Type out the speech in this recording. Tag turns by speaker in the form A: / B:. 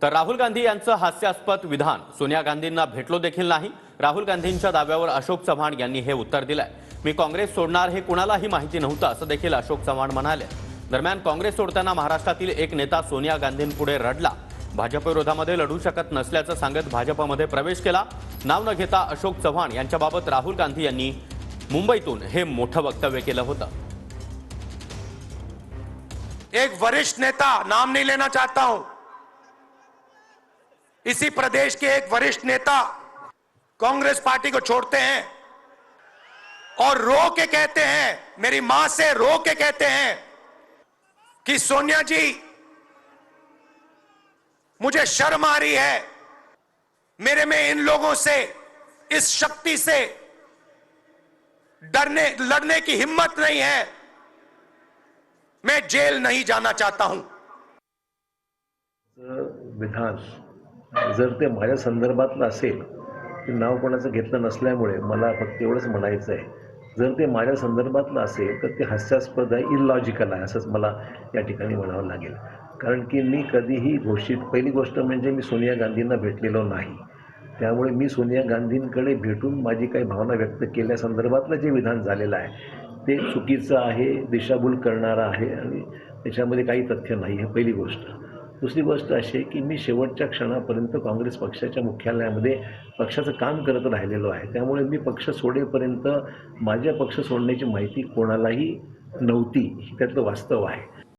A: तर राहुल गांधी यांचं हास्यास्पद विधान, सोनिया गांधींना भेटलो देखील नाही। राहुल गांधींच्या दाव्यावर अशोक चव्हाण यांनी हे उत्तर दिलंय। मी काँग्रेस सोडणार हे कुणालाही माहिती नव्हतं असं देखील अशोक चव्हाण म्हणाले। दरम्यान काँग्रेस सोडताना महाराष्ट्रातील एक नेता सोनिया गांधींपुढे रडला। भाजप विरोधामध्ये लढू शकत नसल्याचं सांगत भाजपमध्ये प्रवेश केला। नाव न घेता अशोक चव्हाण यांच्याबाबत राहुल गांधी यांनी मुंबईतून हे मोठं वक्तव्य केलं होतं।
B: एक वरिष्ठ नेता, नाम नहीं लेना चाहता हूं, इसी प्रदेश के एक वरिष्ठ नेता कांग्रेस पार्टी को छोड़ते हैं और रो के कहते हैं, मेरी मां से रो के कहते हैं कि सोनिया जी मुझे शर्म आ रही है, मेरे में इन लोगों से, इस शक्ति से लड़ने की हिम्मत नहीं है, मैं जेल नहीं जाना चाहता हूं।
C: विधान जर ते माझ्या संदर्भातलं असेल, की नाव कोणाचं घेतलं नसल्यामुळे मला फक्त एवढंच म्हणायचं आहे, जर ते माझ्या संदर्भातलं असेल तर ते हास्यास्पद आहे, इलॉजिकल आहे असंच मला या ठिकाणी म्हणावं लागेल। कारण की मी कधीही पहिली गोष्ट म्हणजे मी सोनिया गांधींना भेटलेलो नाही, त्यामुळे मी सोनिया गांधींकडे भेटून माझी काही भावना व्यक्त केल्यासंदर्भातलं जे विधान झालेलं आहे ते चुकीचं आहे, दिशाभूल करणारं आहे आणि त्याच्यामध्ये काही तथ्य नाही आहे, पहिली गोष्ट। दुसरी गोष्ट अशी आहे की मी शेवटच्या क्षणापर्यंत काँग्रेस पक्षाच्या मुख्यालयामध्ये पक्षाचं काम करत राहिलेलो आहे, त्यामुळे मी पक्ष सोडेपर्यंत माझ्या पक्ष सोडण्याची माहिती कोणालाही नव्हती, त्यातलं वास्तव आहे।